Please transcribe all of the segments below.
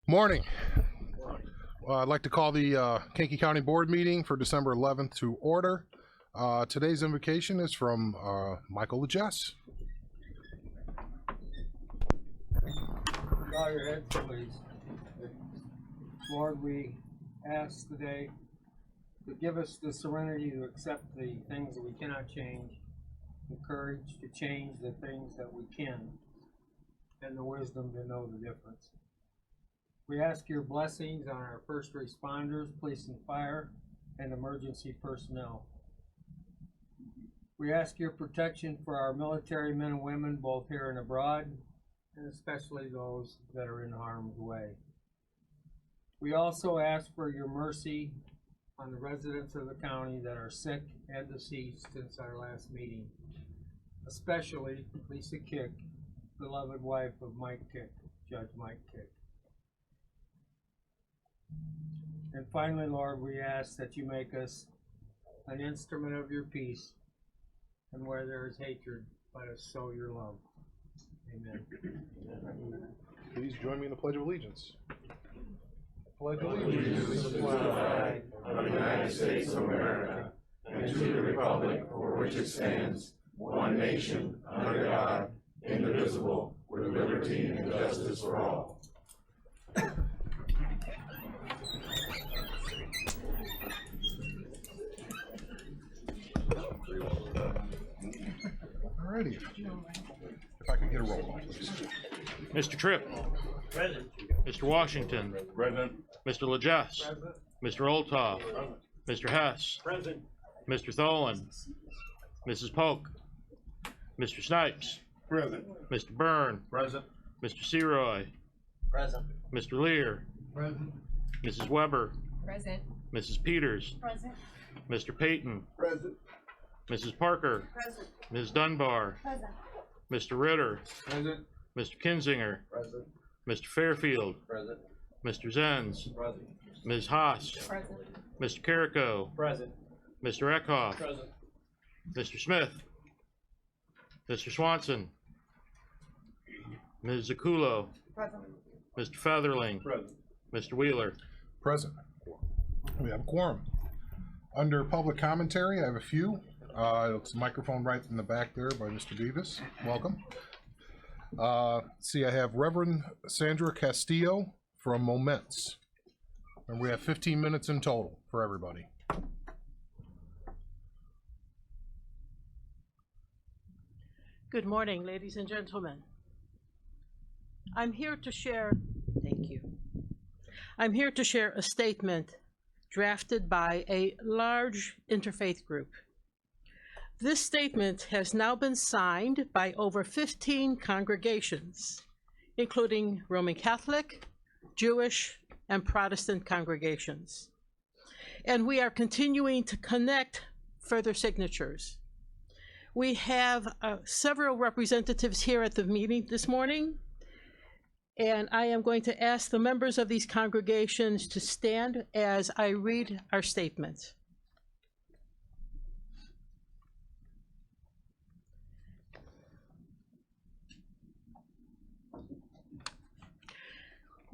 Morning. I'd like to call the Kankakee County Board meeting for December 11th to order. Today's invocation is from Michael LeJess. Bow your heads, please. Lord, we ask today to give us the serenity to accept the things that we cannot change, the courage to change the things that we can, and the wisdom to know the difference. We ask your blessings on our first responders, police and fire, and emergency personnel. We ask your protection for our military men and women, both here and abroad, and especially those that are in harm's way. We also ask for your mercy on the residents of the county that are sick and deceased since our last meeting, especially Lisa Kick, beloved wife of Mike Kick, Judge Mike Kick. And finally, Lord, we ask that you make us an instrument of your peace, and where there is hatred, let us sow your love. Amen. Please join me in the Pledge of Allegiance. Pledge allegiance to the flag of the United States of America and to the republic for which it stands, one nation, under God, indivisible, with liberty and justice for all. Alrighty. If I could get a roll call, please. Mr. Tripp. Present. Mr. Washington. Present. Mr. LeJess. Present. Mr. Olthoff. Mr. Hess. Present. Mr. Tholen. Mrs. Polk. Mr. Snipes. Present. Mr. Byrne. Present. Mr. Seroy. Present. Mr. Lear. Present. Mrs. Weber. Present. Mrs. Peters. Present. Mr. Payton. Present. Mrs. Parker. Present. Ms. Dunbar. Present. Mr. Ritter. Present. Mr. Kinzinger. Present. Mr. Fairfield. Present. Mr. Zenz. Present. Ms. Haas. Present. Mr. Carrico. Present. Mr. Eckhoff. Present. Mr. Smith. Mr. Swanson. Ms. Zakulo. Present. Mr. Featherling. Present. Mr. Wheeler. Present. We have a quorum. Under public commentary, I have a few. It's a microphone right in the back there by Mr. Davis. Welcome. See, I have Reverend Sandra Castillo from Moments. And we have 15 minutes in total for everybody. Good morning, ladies and gentlemen. I'm here to share, thank you. I'm here to share a statement drafted by a large interfaith group. This statement has now been signed by over 15 congregations, including Roman Catholic, Jewish, and Protestant congregations. And we are continuing to connect further signatures. We have several representatives here at the meeting this morning, and I am going to ask the members of these congregations to stand as I read our statement.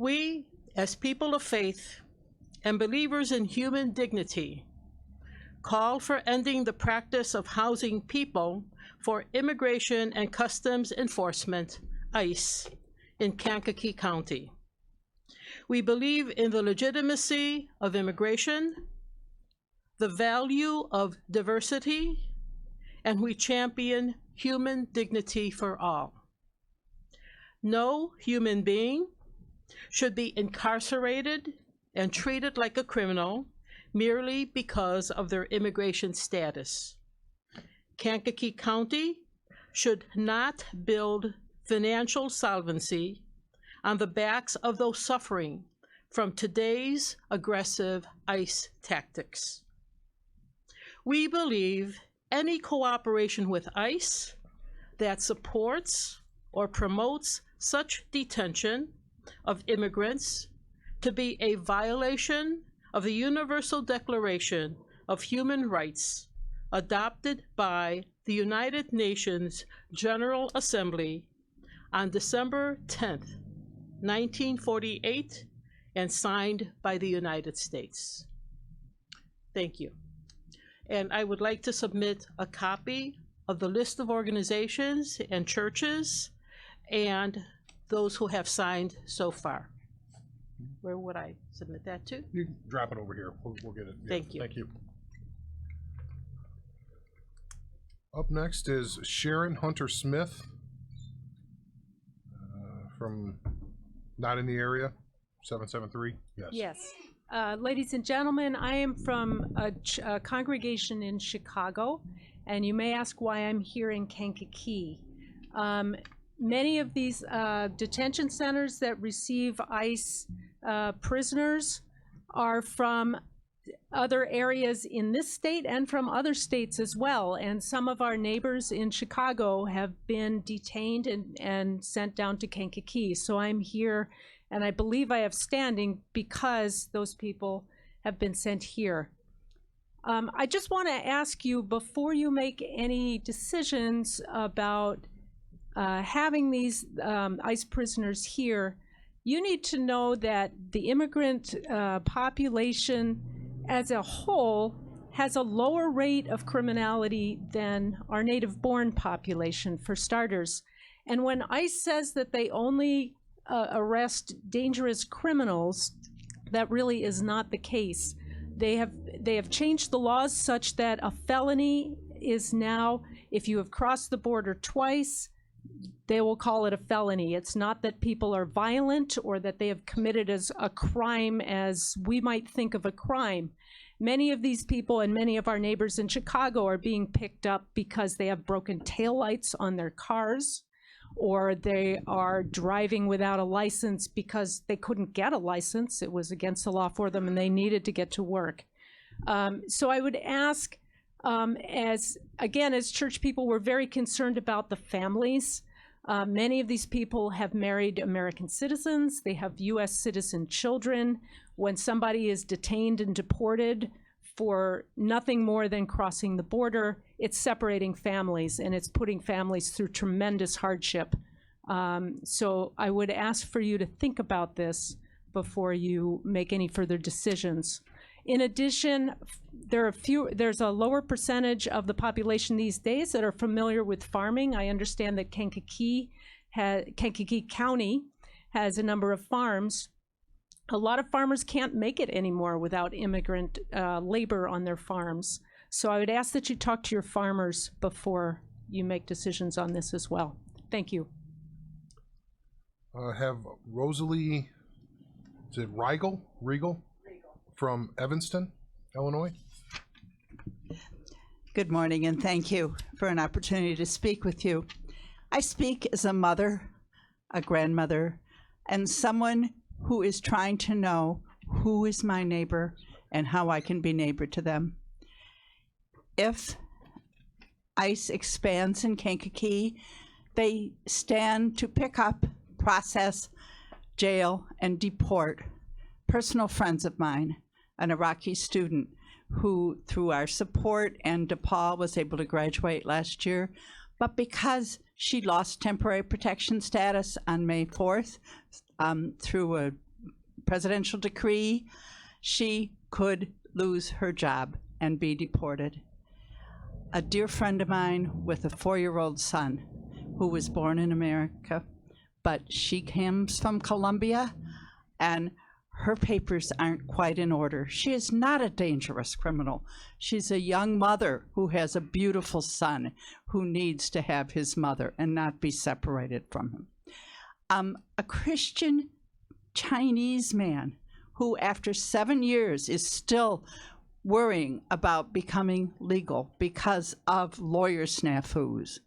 We, as people of faith and believers in human dignity, call for ending the practice of housing people for Immigration and Customs Enforcement, ICE, in Kankakee County. We believe in the legitimacy of immigration, the value of diversity, and we champion human dignity for all. No human being should be incarcerated and treated like a criminal merely because of their immigration status. Kankakee County should not build financial solvency on the backs of those suffering from today's aggressive ICE tactics. We believe any cooperation with ICE that supports or promotes such detention of immigrants to be a violation of the Universal Declaration of Human Rights adopted by the United Nations General Assembly on December 10th, 1948, and signed by the United States. Thank you. And I would like to submit a copy of the list of organizations and churches and those who have signed so far. Where would I submit that to? You can drop it over here. We'll get it. Yeah, Thank you. Thank you. Up next is Sharon Hunter Smith from not in the area, 773. Yes. Yes. Ladies and gentlemen, I am from a congregation in Chicago, and you may ask why I'm here in Kankakee. Many of these detention centers that receive ICE prisoners are from other areas in this state and from other states as well. And some of our neighbors in Chicago have been detained and sent down to Kankakee. So I'm here, and I believe I have standing because those people have been sent here. I just want to ask you, before you make any decisions about having these ICE prisoners here, you need to know that the immigrant population as a whole has a lower rate of criminality than our native-born population, for starters. And when ICE says that they only arrest dangerous criminals, that really is not the case. They have changed the laws such that a felony is now, if you have crossed the border twice, they will call it a felony. It's not that people are violent or that they have committed as a crime as we might think of a crime. Many of these people and many of our neighbors in Chicago are being picked up because they have broken taillights on their cars, or they are driving without a license because they couldn't get a license. It was against the law for them and they needed to get to work. So I would ask, as church people, we're very concerned about the families. Many of these people have married American citizens. They have U.S. citizen children. When somebody is detained and deported for nothing more than crossing the border, it's separating families and it's putting families through tremendous hardship. So I would ask for you to think about this before you make any further decisions. In addition, there's a lower percentage of the population these days that are familiar with farming. I understand that Kankakee County has a number of farms. A lot of farmers can't make it anymore without immigrant labor on their farms. So I would ask that you talk to your farmers before you make decisions on this as well. Thank you. Have Rosalie, is it Regal from Evanston, Illinois? Good morning, and thank you for an opportunity to speak with you. I speak as a mother, a grandmother, and someone who is trying to know who is my neighbor and how I can be neighbor to them. If ICE expands in Kankakee, they stand to pick up, process, jail, and deport personal friends of mine, an Iraqi student who, through our support, and DePaul was able to graduate last year, but because she lost temporary protection status on May 4th through a presidential decree, she could lose her job and be deported. A dear friend of mine with a 4-year-old son who was born in America, but she comes from Colombia and her papers aren't quite in order. She is not a dangerous criminal. She's a young mother who has a beautiful son who needs to have his mother and not be separated from him. A Christian Chinese man who after 7 years is still worrying about becoming legal because of lawyer snafus.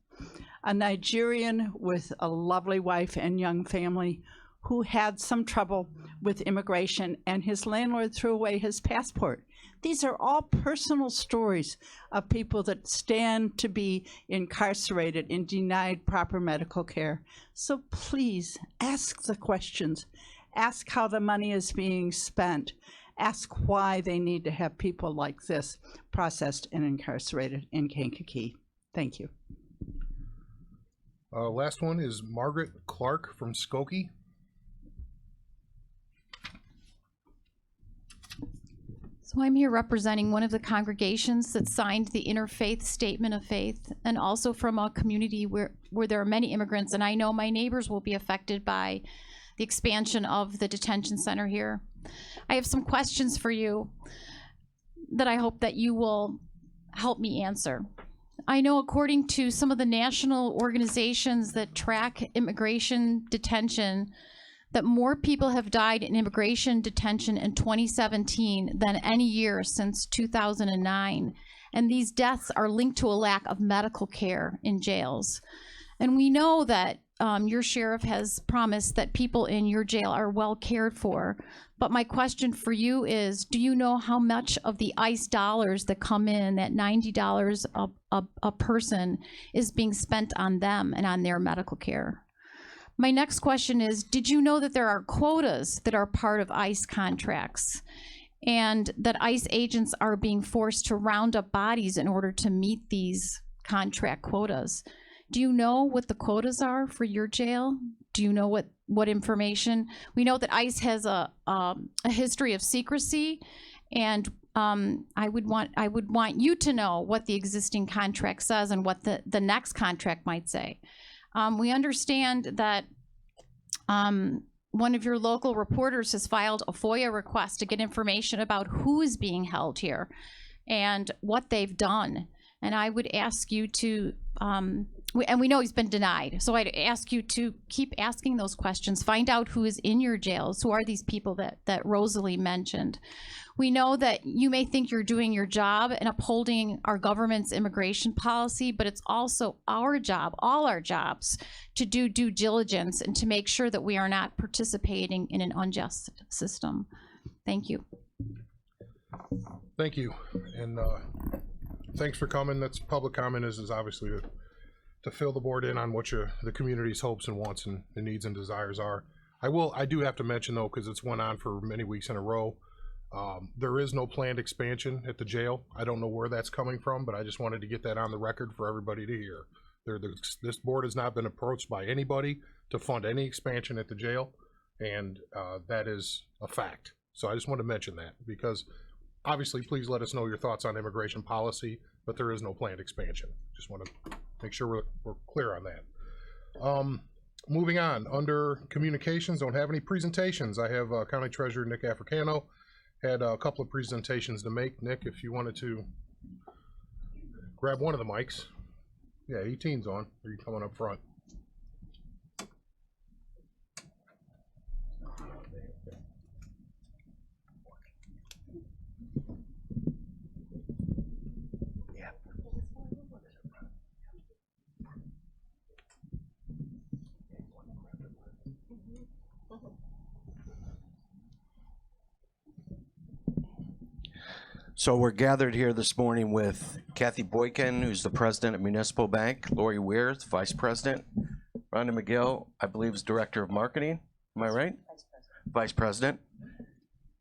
A Nigerian with a lovely wife and young family who had some trouble with immigration and his landlord threw away his passport. These are all personal stories of people that stand to be incarcerated and denied proper medical care. So please ask the questions. Ask how the money is being spent. Ask why they need to have people like this processed and incarcerated in Kankakee. Thank you. Last one is Margaret Clark from Skokie. So I'm here representing one of the congregations that signed the Interfaith Statement of Faith, and also from a community where there are many immigrants, and I know my neighbors will be affected by the expansion of the detention center here. I have some questions for you that I hope that you will help me answer. I know according to some of the national organizations that track immigration detention, that more people have died in immigration detention in 2017 than any year since 2009. And these deaths are linked to a lack of medical care in jails. And we know that your sheriff has promised that people in your jail are well cared for. But my question for you is, do you know how much of the ICE dollars that come in, that $90 a person, is being spent on them and on their medical care? My next question is, did you know that there are quotas that are part of ICE contracts, and that ICE agents are being forced to round up bodies in order to meet these contract quotas? Do you know what the quotas are for your jail? Do you know what information? We know that ICE has a history of secrecy, and I would want you to know what the existing contract says and what the next contract might say. We understand that one of your local reporters has filed a FOIA request to get information about who is being held here and what they've done. And I would ask you to, and we know he's been denied, so I'd ask you to keep asking those questions. Find out who is in your jails. Who are these people that Rosalie mentioned? We know that you may think you're doing your job in upholding our government's immigration policy, but it's also our job, all our jobs, to do due diligence and to make sure that we are not participating in an unjust system. Thank you. Thank you, and thanks for coming. That's public comment is obviously to fill the board in on what the community's hopes and wants and needs and desires are. I do have to mention though, because it's went on for many weeks in a row, there is no planned expansion at the jail. I don't know where that's coming from, but I just wanted to get that on the record for everybody to hear. This board has not been approached by anybody to fund any expansion at the jail, and that is a fact. So I just want to mention that, because obviously, please let us know your thoughts on immigration policy, but there is no planned expansion. Just want to make sure we're clear on that. Moving on, under communications, don't have any presentations. I have County Treasurer Nick Africano had a couple of presentations to make. Nick, if you wanted to grab one of the mics. Yeah, 18's on. Are you coming up front? So we're gathered here this morning with Kathy Boykin, who's the president of Municipal Bank, Lori Weir, vice president, Rhonda McGill, I believe, is director of marketing. Am I right? Vice president.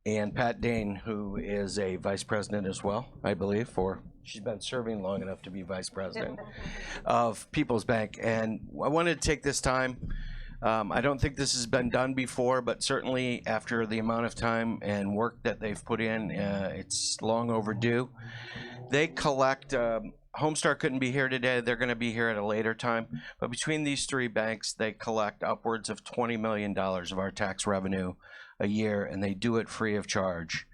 And Pat Dane, who is a vice president as well, I believe, she's been serving long enough to be vice president of People's Bank. And I wanted to take this time. I don't think this has been done before, but certainly after the amount of time and work that they've put in, it's long overdue. They collect, Homestar couldn't be here today. They're going to be here at a later time. But between these three banks, they collect upwards of $20 million of our tax revenue a year, and they do it free of charge.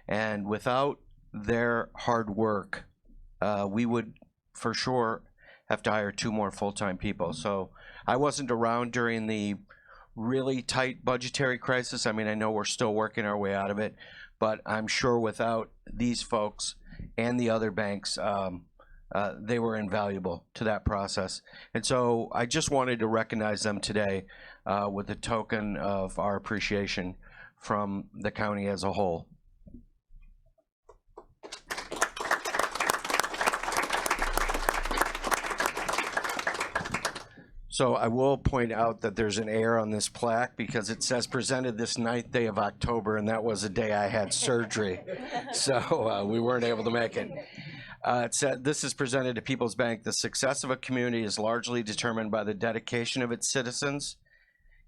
And without their hard work, we would for sure have to hire 2 more full-time people. So I wasn't around during the really tight budgetary crisis. I mean, I know we're still working our way out of it, but I'm sure without these folks and the other banks, they were invaluable to that process. And so I just wanted to recognize them today with a token of our appreciation from the county as a whole. So I will point out that there's an error on this plaque because it says presented this 9th day of October, and that was the day I had surgery. So we weren't able to make it. It said, this is presented to People's Bank. The success of a community is largely determined by the dedication of its citizens.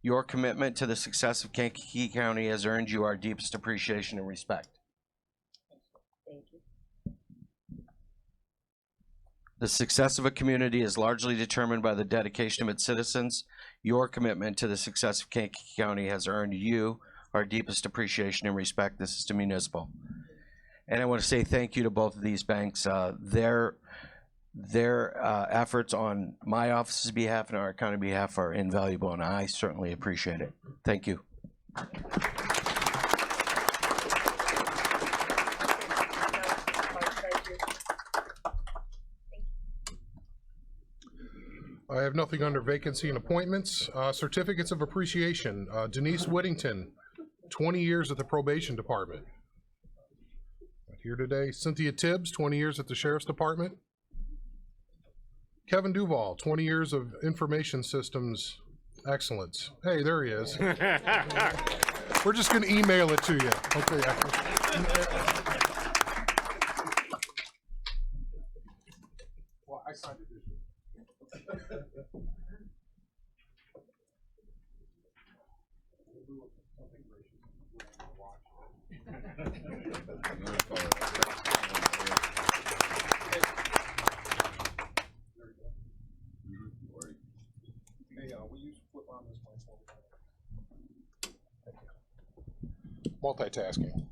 Your commitment to the success of Kankakee County has earned you our deepest appreciation and respect. The success of a community is largely determined by the dedication of its citizens. Your commitment to the success of Kankakee County has earned you our deepest appreciation and respect. This is to municipal. And I want to say thank you to both of these banks. Their efforts on my office's behalf and our county behalf are invaluable, and I certainly appreciate it. Thank you. I have nothing under vacancy and appointments. Certificates of appreciation. Denise Whittington, 20 years at the probation department. Not here today. Cynthia Tibbs, 20 years at the sheriff's department. Kevin Duval, 20 years of information systems excellence. Hey, there he is. We're just gonna email it to you. Okay. Well, I signed it. Multitasking.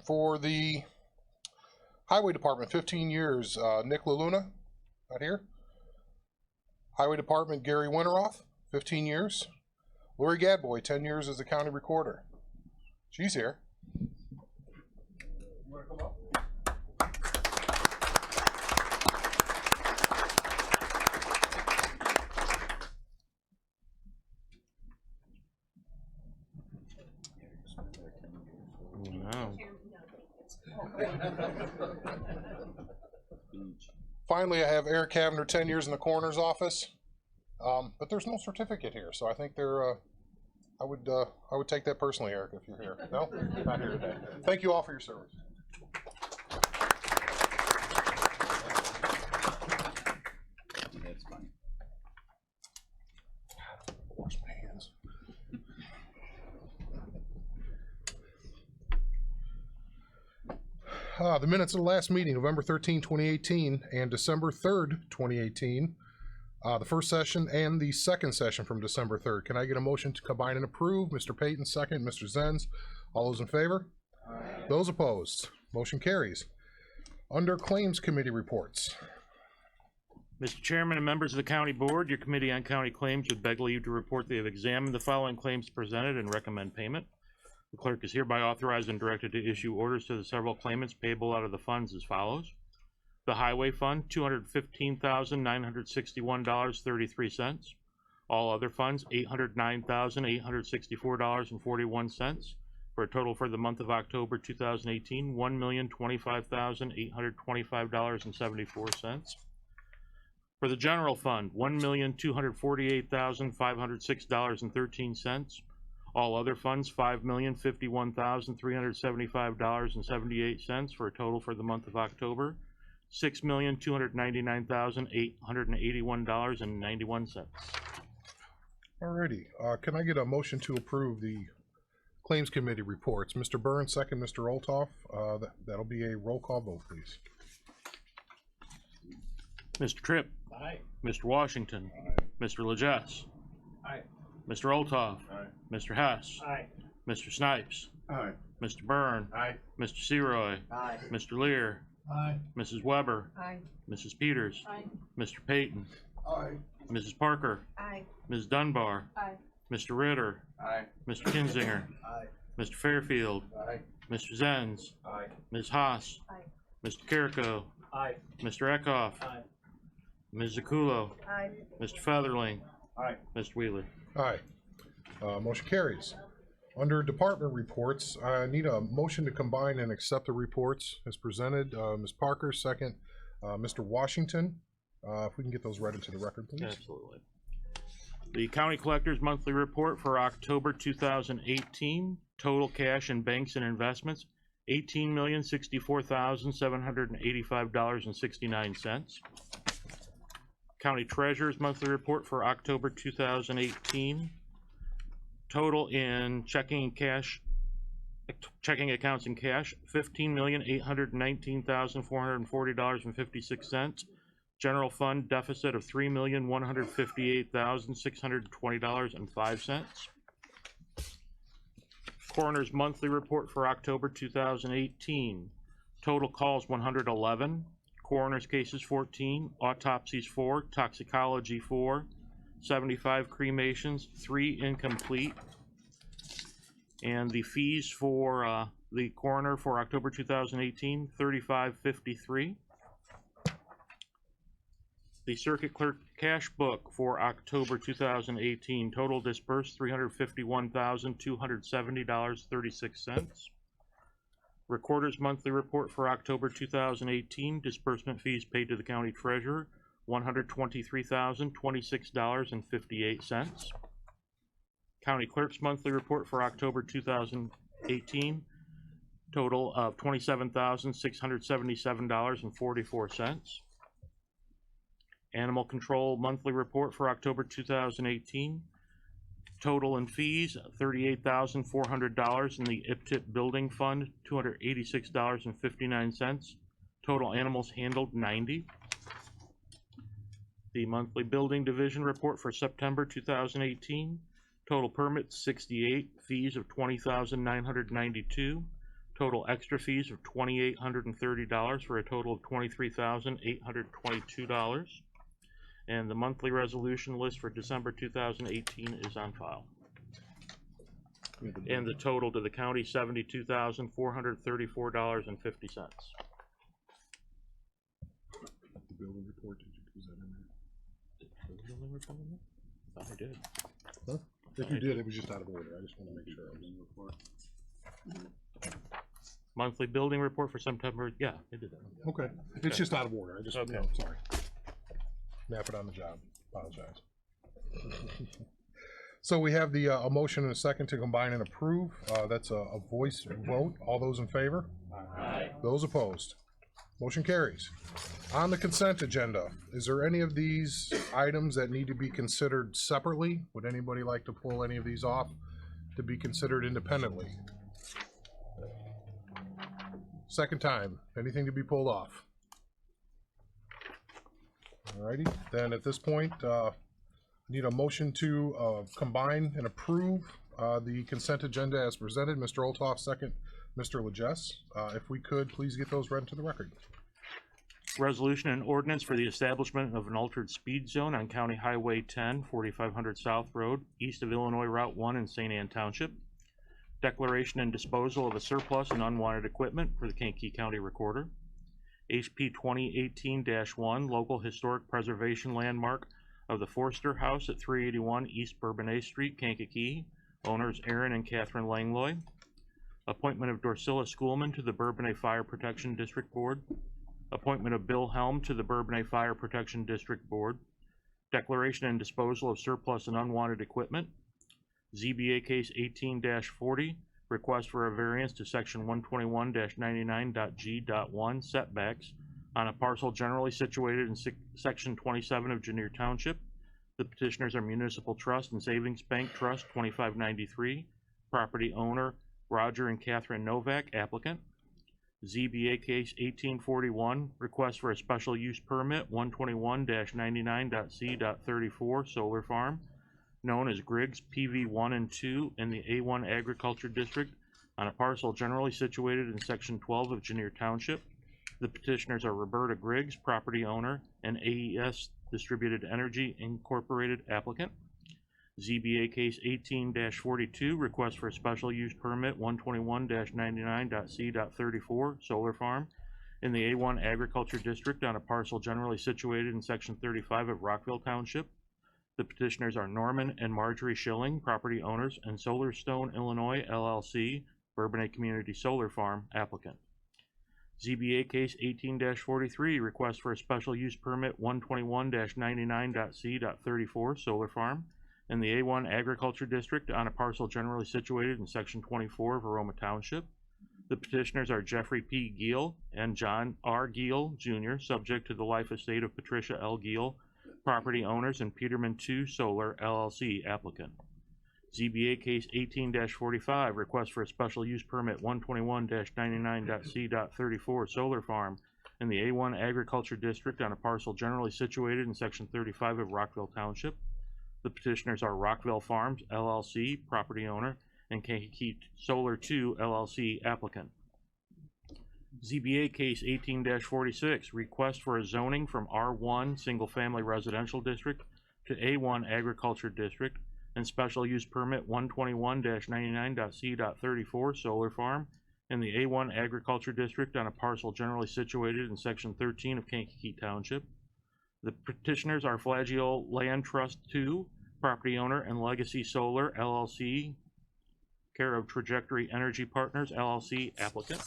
For the highway department, 15 years, Nick LaLuna, out here. Highway department, Gary Winteroff, 15 years. Lori Gadboy, 10 years as a county recorder. She's here. You wanna come up? Wow. Finally, I have Eric Cavender, 10 years in the coroner's office, but there's no certificate here, so I think they're. I would take that personally, Eric, if you're here. No, not here today. Thank you all for your service. That's fine. Wash my hands. The minutes of the last meeting, November 13, 2018, and December 3rd, 2018. The first session and the second session from December 3rd. Can I get a motion to combine and approve? Mr. Payton, second. Mr. Zenz. All those in favor? Aye. Those opposed? Motion carries. Under Claims Committee reports. Mr. Chairman and members of the County Board, your Committee on County Claims would beg leave to report they have examined the following claims presented and recommend payment. The clerk is hereby authorized and directed to issue orders to the several claimants payable out of the funds as follows. The Highway Fund, $215,961.33. All other funds, $809,864.41, for a total for the month of October 2018, $1,025,825.74. For the General Fund, $1,248,506.13. All other funds, $5,051,375.78, for a total for the month of October, $6,299,881.91. Alrighty, can I get a motion to approve the Claims Committee reports? Mr. Burns, second. Mr. Olthoff, that'll be a roll call vote, please. Mr. Tripp. Aye. Mr. Washington. Aye. Mr. Legess. Aye. Mr. Olthoff. Aye. Mr. Hess. Aye. Mr. Snipes. Aye. Mr. Byrne. Aye. Mr. Seroy. Aye. Mr. Lear. Aye. Mrs. Weber. Aye. Mrs. Peters. Aye. Mr. Payton. Aye. Mrs. Parker. Aye. Ms. Dunbar. Aye. Mr. Ritter. Aye. Mr. Kinzinger. Aye. Mr. Fairfield. Aye. Mr. Zenz. Aye. Ms. Haas. Aye. Mr. Carrico. Aye. Mr. Eckhoff. Aye. Ms. Zakulo. Aye. Mr. Featherling. Aye. Mr. Wheeler. Aye. Motion carries. Under department reports, I need a motion to combine and accept the reports as presented. Ms. Parker, second. Mr. Washington, if we can get those read into the record, please. Absolutely. The County Collector's Monthly Report for October 2018, total cash in banks and investments, $18,064,785.69. County Treasurer's Monthly Report for October 2018, total in checking accounts in cash, $15,819,440.56. General fund deficit of $3,158,620.05. Coroner's monthly report for October 2018. Total calls 111, coroner's cases 14, autopsies 4, toxicology 4, 75 cremations, 3 incomplete. And the fees for the coroner for October 2018, $35.53. The circuit clerk cash book for October 2018, total disbursed $351,270.36. Recorder's monthly report for October 2018, disbursement fees paid to the county treasurer, $123,026.58. County clerk's monthly report for October 2018, total of $27,677.44. Animal control monthly report for October 2018, total in fees $38,400 in the IPTIP building fund, $286.59. Total animals handled 90. The monthly building division report for September 2018, total permits 68, fees of $20,992, total extra fees of $2,830 for a total of $23,822. And the monthly resolution list for December 2018 is on file. And the total to the county, $72,434.50. The building report, did you use that in I did. there? Huh? If you did, it was just out of order. I just want to make sure. Monthly building report for September, yeah, I did that. Okay, it's just out of order. I just, Okay. no, sorry. Nap it on the job. Apologize. So we have the a motion and a second to combine and approve. That's a voice vote. All those in favor? Aye. Those opposed? Motion carries. On the consent agenda, is there any of these items that need to be considered separately? Would anybody like to pull any of these off to be considered independently? Second time, anything to be pulled off? Alrighty, then at this point, need a motion to combine and approve the consent agenda as presented. Mr. Olthoff, second. Mr. Legess, if we could, please get those read into the record. Resolution and ordinance for the establishment of an altered speed zone on County Highway 10, 4500 South Road, east of Illinois Route 1 in St. Anne Township. Declaration and disposal of a surplus and unwanted equipment for the Kankakee County Recorder. HP 2018-1, local historic preservation landmark of the Forster House at 381 East Bourbonnais Street, Kankakee. Owners Aaron and Catherine Langlois. Appointment of Dorsilla Schoolman to the Bourbonnais Fire Protection District Board. Appointment of Bill Helm to the Bourbonnais Fire Protection District Board. Declaration and disposal of surplus and unwanted equipment. ZBA case 18-40, request for a variance to section 121-99.g.1 setbacks on a parcel generally situated in section 27 of Janier Township. The petitioners are Municipal Trust and Savings Bank Trust 2593. Property owner Roger and Catherine Novak, applicant. ZBA case 1841, request for a special use permit 121-99.c.34 solar farm, known as Griggs PV 1 and 2 in the A1 Agriculture District on a parcel generally situated in section 12 of Janier Township. The petitioners are Roberta Griggs, property owner, and AES Distributed Energy Incorporated, applicant. ZBA case 18-42, request for a special use permit 121-99.c.34 solar farm in the A1 Agriculture District on a parcel generally situated in section 35 of Rockville Township. The petitioners are Norman and Marjorie Schilling, property owners, and Solarstone, Illinois, LLC, Bourbonnais Community Solar Farm, applicant. ZBA case 18-43, request for a special use permit 121-99.c.34 solar farm in the A1 Agriculture District on a parcel generally situated in section 24 of Aroma Township. The petitioners are Jeffrey P. Giel and John R. Giel, Jr., subject to the life estate of Patricia L. Giel, property owners, and Peterman 2 Solar, LLC, applicant. ZBA case 18-45, request for a special use permit 121-99.c.34 solar farm in the A1 Agriculture District on a parcel generally situated in Section 35 of Rockville Township. The petitioners are Rockville Farms LLC, property owner, and Kankakee Solar 2 LLC, applicant. ZBA case 18-46, request for a zoning from R1 Single Family Residential District to A1 Agriculture District and special use permit 121-99.c.34 solar farm in the A1 Agriculture District on a parcel generally situated in Section 13 of Kankakee Township. The petitioners are Flagio Land Trust 2, property owner, and Legacy Solar LLC, care of Trajectory Energy Partners LLC, applicant.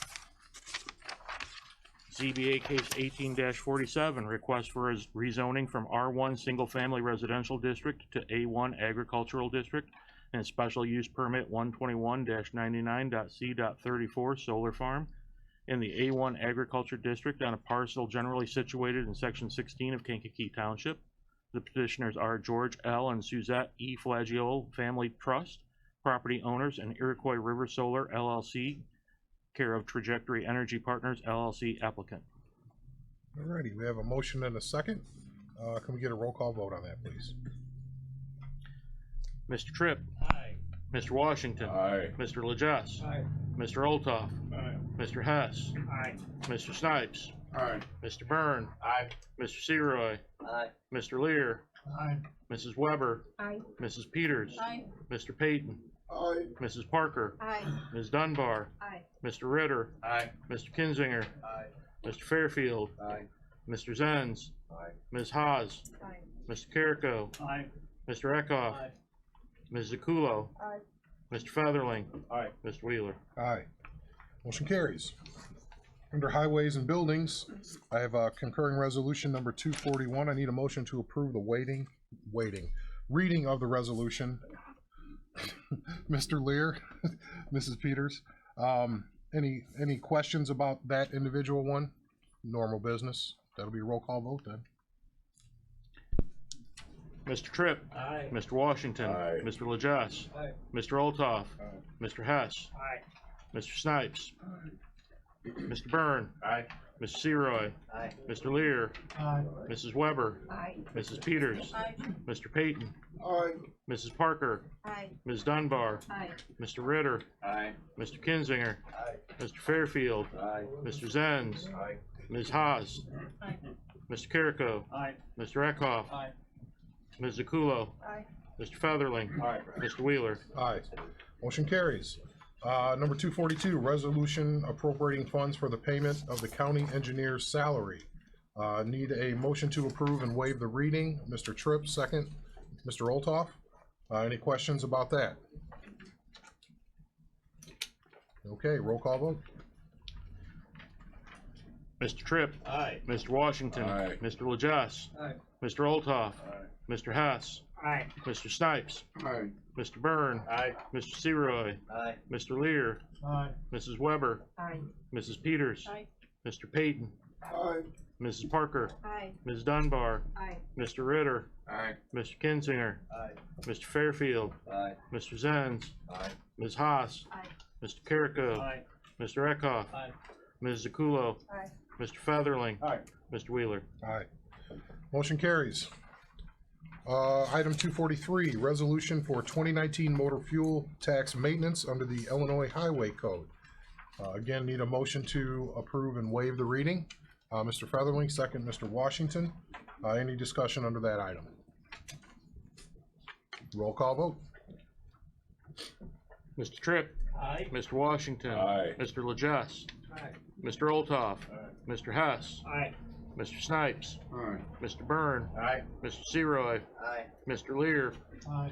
ZBA case 18-47, request for a rezoning from R1 Single Family Residential District to A1 Agricultural District and special use permit 121-99.c.34 solar farm in the A1 Agriculture District on a parcel generally situated in Section 16 of Kankakee Township. The petitioners are George L. and Suzette E. Flagio Family Trust, property owners, and Iroquois River Solar LLC, care of Trajectory Energy Partners LLC, applicant. Alrighty, we have a motion and a second. Can we get a roll call vote on that, please? Mr. Tripp? Aye. Mr. Washington? Aye. Mr. Legess? Aye. Mr. Olthoff? Aye. Mr. Hess? Aye. Mr. Snipes? Aye. Mr. Byrne? Aye. Mr. Seroy? Aye. Mr. Lear? Aye. Mrs. Weber? Aye. Mrs. Peters? Aye. Mr. Payton? Aye. Mrs. Parker? Aye. Ms. Dunbar? Aye. Mr. Ritter? Aye. Mr. Kinzinger? Aye. Mr. Fairfield? Aye. Mr. Zenz? Aye. Ms. Haas? Aye. Mr. Carrico? Aye. Mr. Eckhoff? Aye. Ms. Zakulo? Aye. Mr. Featherling? Aye. Mr. Wheeler? Aye. Motion carries. Under Highways and Buildings, I have a concurring resolution number 241. I need a motion to approve the reading of the resolution. Mr. Lear, Mrs. Peters, any questions about that individual one? Normal business. That'll be a roll call vote then. Mr. Tripp? Aye. Mr. Washington? Aye. Mr. Legess? Aye. Mr. Olthoff? Aye. Mr. Hess? Aye. Mr. Snipes? Mr. Byrne? Aye. Mr. Seroy? Aye. Mr. Lear? Aye. Mrs. Weber? Aye. Mrs. Peters? Aye. Mr. Payton? Aye. Mrs. Parker? Aye. Ms. Dunbar? Aye. Mr. Ritter? Aye. Mr. Kinzinger? Aye. Mr. Fairfield? Aye. Mr. Zenz? Aye. Ms. Haas? Aye. Mr. Carrico? Aye. Mr. Eckhoff? Aye. Ms. Zakulo? Aye. Mr. Featherling? Aye. Mr. Wheeler? Aye. Motion carries. Number 242, resolution appropriating funds for the payment of the county engineer's salary. Need a motion to approve and waive the reading. Mr. Tripp, second. Mr. Olthoff, any questions about that? Okay, roll call vote. Mr. Tripp? Aye. Mr. Washington? Aye. Mr. Legess? Aye. Mr. Olthoff? Aye. Mr. Hess? Aye. Mr. Snipes? Aye. Mr. Byrne? Aye. Mr. Seroy? Aye. Mr. Lear? Aye. Mrs. Weber? Aye. Mrs. Peters? Aye. Mr. Payton? Aye. Mrs. Parker? Aye. Ms. Dunbar? Aye. Mr. Ritter? Aye. Mr. Kinzinger? Aye. Mr. Fairfield? Aye. Mr. Zenz? Aye. Ms. Haas? Aye. Mr. Carrico? Aye. Mr. Eckhoff? Aye. Ms. Zakulo? Aye. Mr. Featherling? Aye. Mr. Wheeler? Aye. Motion carries. Item 243, resolution for 2019 motor fuel tax maintenance under the Illinois Highway Code. Again, need a motion to approve and waive the reading. Mr. Featherling, second. Mr. Washington, any discussion under that item? Roll call vote. Mr. Tripp? Aye. Mr. Washington? Aye. Mr. Legess? Aye. Mr. Olthoff? Aye. Mr. Hess? Aye. Mr. Snipes? Aye. Mr. Byrne? Aye. Mr. Seroy? Aye. Mr. Lear? Aye.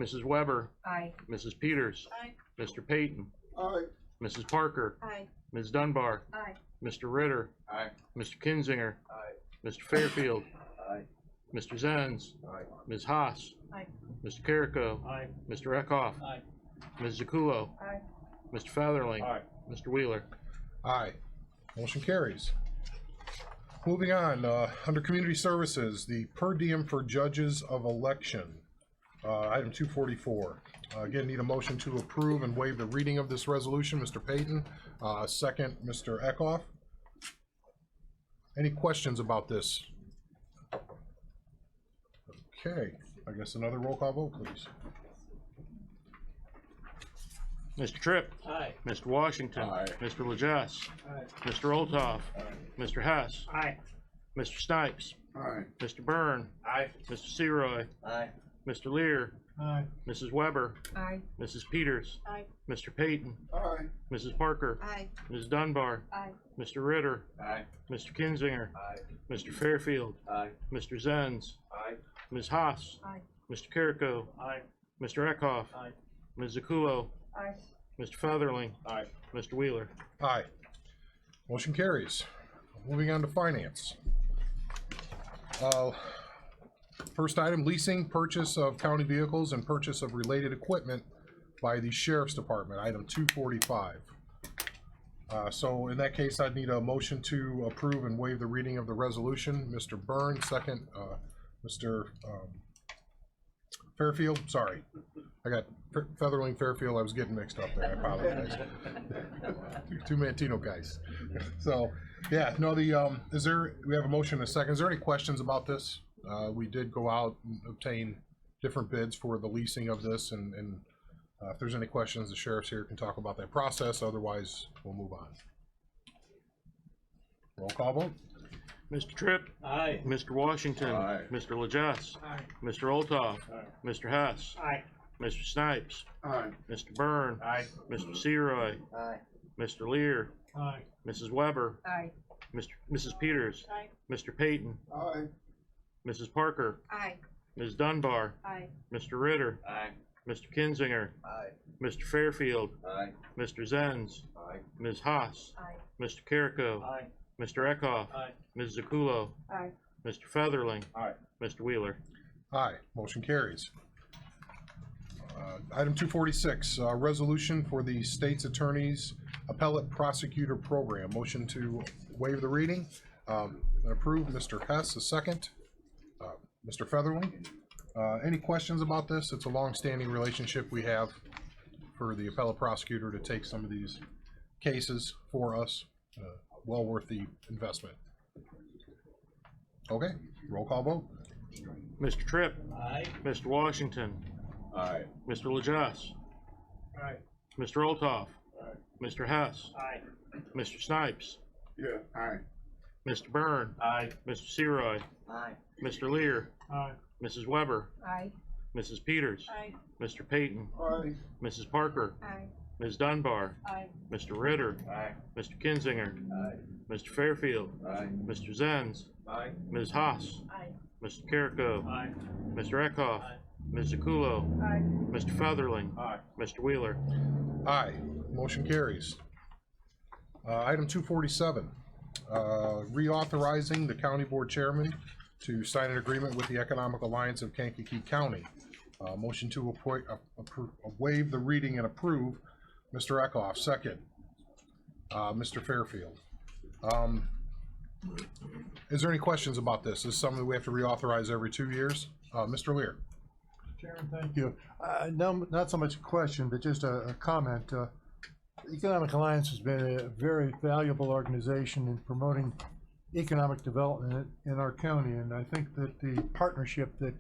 Mrs. Weber? Aye. Mrs. Peters? Aye. Mr. Payton? Aye. Mrs. Parker? Aye. Ms. Dunbar? Aye. Mr. Ritter? Aye. Mr. Kinzinger? Aye. Mr. Fairfield? Aye. Mr. Zenz? Aye. Ms. Haas? Aye. Mr. Carrico? Aye. Mr. Eckhoff? Aye. Ms. Zakulo? Aye. Mr. Featherling? Aye. Mr. Wheeler? Aye. Motion carries. Moving on, under Community Services, the per diem for judges of election, item 244. Again, need a motion to approve and waive the reading of this resolution. Mr. Payton, second, Mr. Eckhoff. Any questions about this? Okay, I guess another roll call vote, please. Mr. Tripp. Aye. Mr. Washington. Aye. Mr. Lejas. Aye. Mr. Olthoff. Mr. Hess. Aye. Mr. Snipes. Aye. Mr. Byrne. Aye. Mr. Seroy. Aye. Mr. Lear. Aye. Mrs. Weber. Aye. Mrs. Peters. Aye. Mr. Payton. Aye. Mrs. Parker. Aye. Ms. Dunbar. Aye. Mr. Ritter. Aye. Mr. Kinzinger. Aye. Mr. Fairfield. Aye. Mr. Zenz. Aye. Ms. Haas. Aye. Mr. Carrico. Aye. Mr. Eckhoff. Aye. Ms. Zakulo. Aye. Mr. Featherling. Aye. Mr. Wheeler. Aye. Motion carries. Moving on to finance. First item, leasing, purchase of county vehicles and purchase of related equipment by the Sheriff's Department, item 245. So in that case, I'd need a motion to approve and waive the reading of the resolution. Mr. Byrne, second. Mr. Fairfield, sorry. I got Featherling, Fairfield, I was getting mixed up there, I apologize. Two Mantino guys. So, yeah, no, we have a motion and a second. Is there any questions about this? We did go out and obtain different bids for the leasing of this, and if there's any questions, the sheriff's here can talk about that process. Otherwise, we'll move on. Roll call vote. Mr. Tripp. Aye. Mr. Washington. Aye. Mr. Lejas. Aye. Mr. Olthoff. Mr. Hess. Aye. Mr. Snipes. Aye. Mr. Byrne. Aye. Mr. Seroy. Aye. Mr. Lear. Aye. Mrs. Weber. Aye. Mrs. Peters. Aye. Mr. Payton. Aye. Mrs. Parker. Aye. Ms. Dunbar. Aye. Mr. Ritter. Aye. Mr. Kinzinger. Aye. Mr. Fairfield. Aye. Mr. Zenz. Aye. Ms. Haas. Aye. Mr. Carrico. Aye. Mr. Eckhoff. Aye. Ms. Zakulo. Aye. Mr. Featherling. Aye. Mr. Wheeler. Aye, motion carries. Item 246, resolution for the state's attorney's appellate prosecutor program. Motion to waive the reading and approve. Mr. Hess, a second. Mr. Featherling. Any questions about this? It's a long-standing relationship we have for the appellate prosecutor to take some of these cases for us. Well worth the investment. Okay, roll call vote. Mr. Tripp. Aye. Mr. Washington. Aye. Mr. Lejas. Aye. Mr. Olthoff. Aye. Mr. Hess. Aye. Mr. Snipes. Yeah. Aye. Mr. Byrne. Aye. Mr. Seroy. Aye. Mr. Lear. Aye. Mrs. Weber. Aye. Mrs. Peters. Aye. Mr. Payton. Aye. Mrs. Parker. Aye. Ms. Dunbar. Aye. Mr. Ritter. Aye. Mr. Kinzinger. Aye. Mr. Fairfield. Aye. Mr. Zenz. Aye. Ms. Haas. Aye. Mr. Carrico. Aye. Mr. Eckhoff. Aye. Ms. Zakulo. Aye. Mr. Featherling. Aye. Mr. Wheeler. Aye, motion carries. Item 247, reauthorizing the county board chairman to sign an agreement with the Economic Alliance of Kankakee County. Motion to waive the reading and approve. Mr. Eckhoff, second. Mr. Fairfield. Is there any questions about this? This is something we have to reauthorize every 2 years. Mr. Lear. Chairman, thank you. No, not so much a question, but just a comment. Economic Alliance has been a very valuable organization in promoting economic development in our county, and I think that the partnership that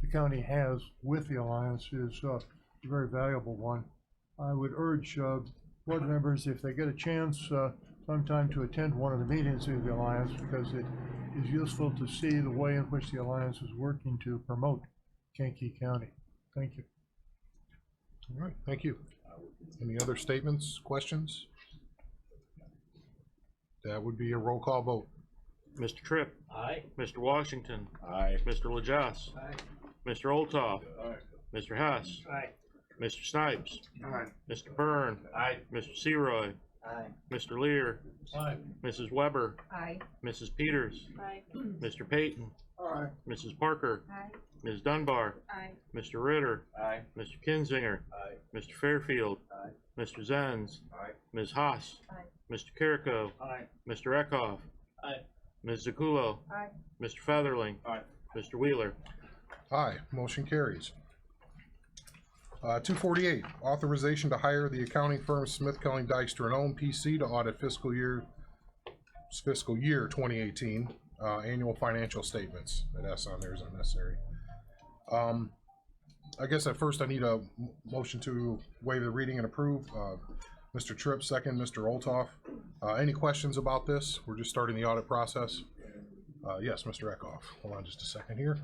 the county has with the Alliance is a very valuable one. I would urge board members, if they get a chance sometime, to attend one of the meetings of the Alliance, because it is useful to see the way in which the Alliance is working to promote Kankakee County. Thank you. All right, thank you. Any other statements, questions? That would be a roll call vote. Mr. Tripp. Aye. Mr. Washington. Aye. Mr. Lejas. Aye. Mr. Olthoff. Aye. Mr. Hess. Aye. Mr. Snipes. Aye. Mr. Byrne. Aye. Mr. Seroy. Aye. Mr. Lear. Aye. Mrs. Weber. Aye. Mrs. Peters. Aye. Mr. Payton. Aye. Mrs. Parker. Aye. Ms. Dunbar. Aye. Mr. Ritter. Aye. Mr. Kinzinger. Aye. Mr. Fairfield. Aye. Mr. Zenz. Aye. Ms. Haas. Aye. Mr. Carrico. Aye. Mr. Eckhoff. Aye. Ms. Zakulo. Aye. Mr. Featherling. Aye. Mr. Wheeler. Aye, motion carries. 248, authorization to hire the accounting firm Smith Kelling Dykstra and Ohm PC to audit fiscal year fiscal year 2018 annual financial statements. That S on there is unnecessary. I guess at first I need a motion to waive the reading and approve. Mr. Tripp, second. Mr. Olthoff. Any questions about this? We're just starting the audit process. Yes, Mr. Eckhoff. Hold on just a second here.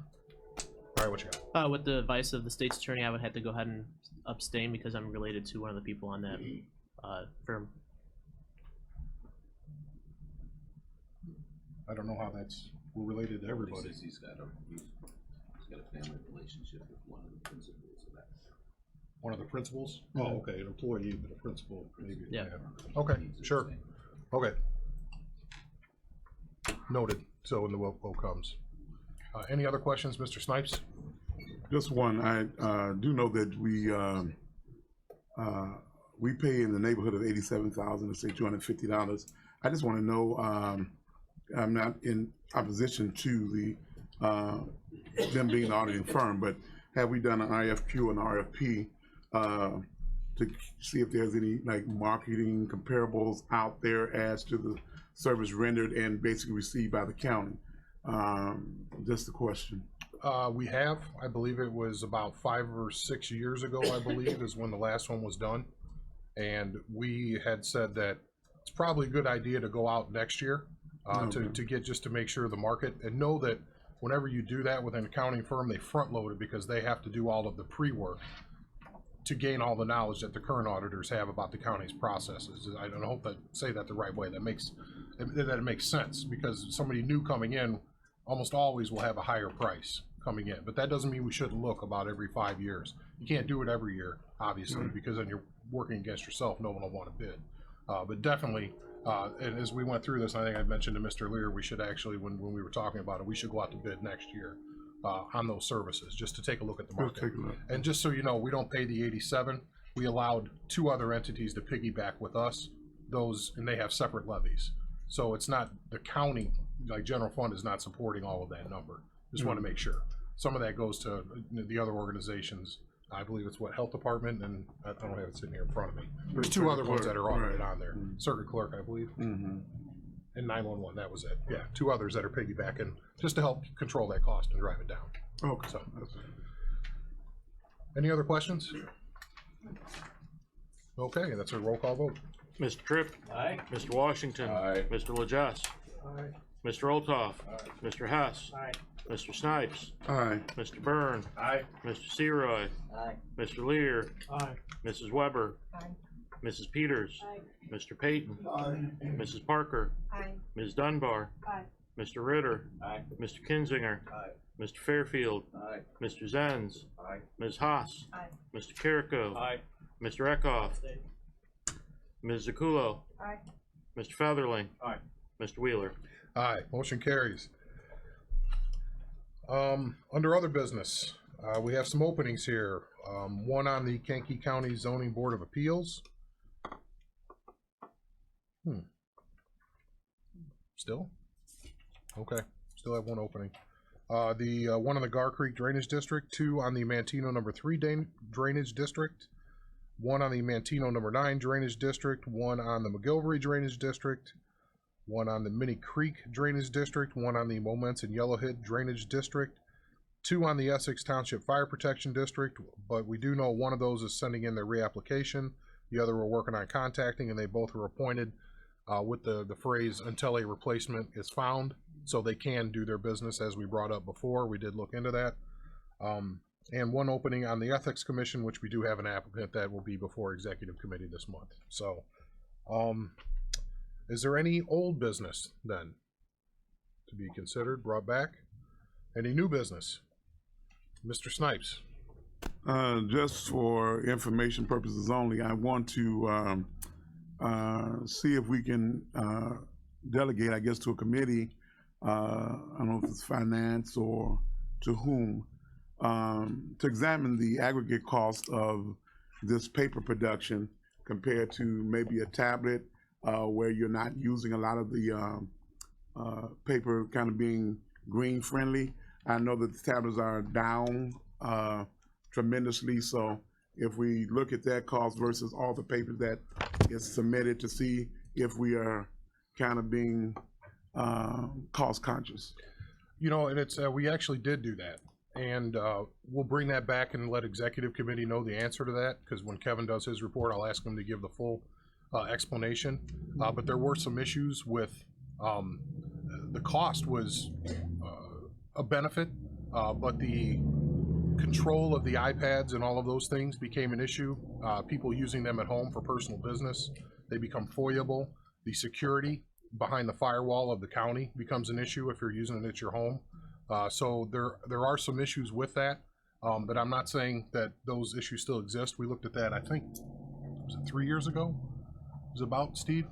All right, what you got? With the advice of the state's attorney, I would have to go ahead and abstain because I'm related to one of the people on that firm. I don't know how we're related to everybody. He's got a family relationship with one of the principals of that. One of the principals? Oh, okay, an employee, but a principal, maybe. Yeah. Okay, sure. Okay. Noted. So when the vote comes. Any other questions, Mr. Snipes? Just one. I do know that we pay in the neighborhood of $87,000 to say $250. I just want to know. I'm not in opposition to them being an auditing firm, but have we done an IFQ and RFP to see if there's any like marketing comparables out there as to the service rendered and basically received by the county? Just a question. We have. I believe it was about 5 or 6 years ago, I believe, is when the last one was done. And we had said that it's probably a good idea to go out next year to get just to make sure the market, and know that whenever you do that with an accounting firm, they front load it because they have to do all of the pre-work to gain all the knowledge that the current auditors have about the county's processes. I don't hope that say that the right way. That it makes sense, because somebody new coming in almost always will have a higher price coming in. But that doesn't mean we shouldn't look about every 5 years. You can't do it every year, obviously, because then you're working against yourself. No one will want to bid. But definitely, and as we went through this, I think I mentioned to Mr. Lear, we should actually, when we were talking about it, we should go out to bid next year on those services, just to take a look at the market. And just so you know, we don't pay the 87. We allowed 2 other entities to piggyback with us, and they have separate levies. So it's not the county, like general fund is not supporting all of that number. Just want to make sure. Some of that goes to the other organizations. I believe it's health department, and I don't have it sitting here in front of me. There's 2 other ones that are audited on there. Circuit clerk, I believe. And 911, that was it. Yeah, 2 others that are piggybacking just to help control that cost and drive it down. Okay. So, any other questions? Okay, that's a roll call vote. Mr. Tripp? Aye. Mr. Washington? Aye. Mr. Lejas? Aye. Mr. Olthoff? Mr. Hess? Aye. Mr. Snipes? Aye. Mr. Byrne? Aye. Mr. Seroy? Aye. Mr. Lear? Aye. Mrs. Weber? Aye. Mrs. Peters? Aye. Mr. Payton? Aye. Mrs. Parker? Aye. Ms. Dunbar? Aye. Mr. Ritter? Aye. Mr. Kinzinger? Aye. Mr. Fairfield? Aye. Mr. Zenz? Aye. Ms. Haas? Aye. Mr. Carrico? Aye. Mr. Eckhoff? Ms. Zakulo? Aye. Mr. Featherling? Aye. Mr. Wheeler? Aye, motion carries. Under other business, we have some openings here. One on the Kankakee County Zoning Board of Appeals. Still? Okay, still have one opening. The one on the Gar Creek Drainage District, 2 on the Mantino number 3 Drainage District, 1 on the Mantino number 9 Drainage District, 1 on the McGilvery Drainage District, 1 on the Minnie Creek Drainage District, 1 on the Moments and Yellowhead Drainage District, 2 on the Essex Township Fire Protection District, but we do know one of those is sending in their reapplication. The other we're working on contacting, and they both were appointed with the phrase until a replacement is found, so they can do their business as we brought up before. We did look into that. And one opening on the Ethics Commission, which we do have an applicant that will be before Executive Committee this month. So, is there any old business then to be considered, brought back? Any new business? Mr. Snipes. Just for information purposes only, I want to see if we can delegate, I guess, to a committee, I don't know if it's finance or to whom, to examine the aggregate cost of this paper production compared to maybe a tablet where you're not using a lot of the paper kind of being green friendly. I know that the tablets are down tremendously, so if we look at that cost versus all the paper that is submitted to see if we are kind of being cost conscious. You know, and it's, we actually did do that. And we'll bring that back and let executive committee know the answer to that, because when Kevin does his report, I'll ask him to give the full explanation. But there were some issues with, the cost was a benefit, but the control of the iPads and all of those things became an issue. People using them at home for personal business, they become foiable. The security behind the firewall of the county becomes an issue if you're using it at your home. So there are some issues with that, but I'm not saying that those issues still exist. We looked at that, I think, was it 3 years ago? It was about, Steve?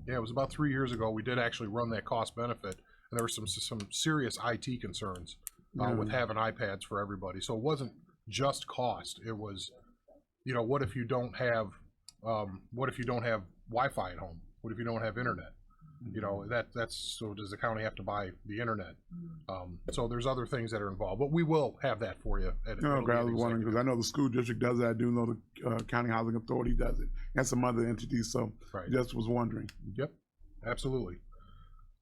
Yeah, it was about 3 years ago. We did actually run that cost benefit, and there were some serious IT concerns with having iPads for everybody. So it wasn't just cost. It was, you know, what if you don't have Wi-Fi at home? What if you don't have internet? You know, that's so does the county have to buy the internet? So there's other things that are involved, but we will have that for you. I was wondering, because I know the school district does that. I do know the county housing authority does it, and some other entities. So just was wondering. Yep, absolutely.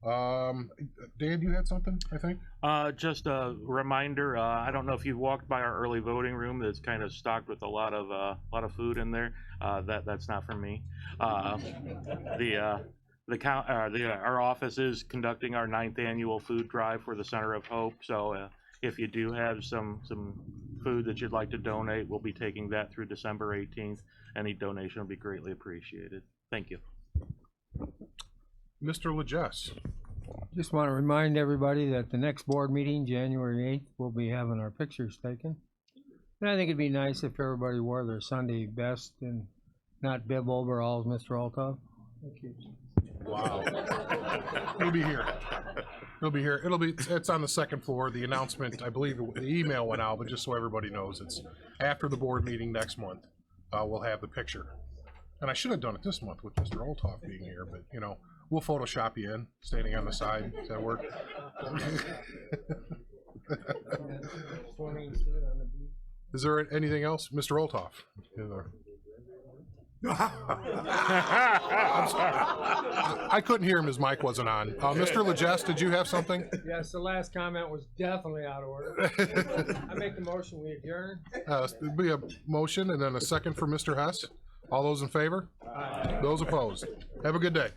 Dan, you had something, I think? Just a reminder, I don't know if you've walked by our early voting room that's kind of stocked with a lot of food in there. That's not for me. Our office is conducting our 9th annual food drive for the Center of Hope. So if you do have some food that you'd like to donate, we'll be taking that through December 18th. Any donation will be greatly appreciated. Thank you. Mr. Legess. Just want to remind everybody that the next board meeting, January 8th, we'll be having our pictures taken. And I think it'd be nice if everybody wore their Sunday best and not bib overalls, Mr. Althoff. Thank you. Wow. He'll be here. He'll be here. It's on the second floor. The announcement, I believe the email went out, but just so everybody knows, it's after the board meeting next month. We'll have the picture. And I should have done it this month with Mr. Althoff being here, but you know, we'll Photoshop you in, standing on the side. Does that work? Is there anything else? Mr. Althoff? I'm sorry. I couldn't hear him. His mic wasn't on. Mr. Legess, did you have something? Yes, the last comment was definitely out of order. I make the motion, we adjourn. There'll be a motion and then a second for Mr. Hess. All those in favor? Aye. Those opposed? Have a good day.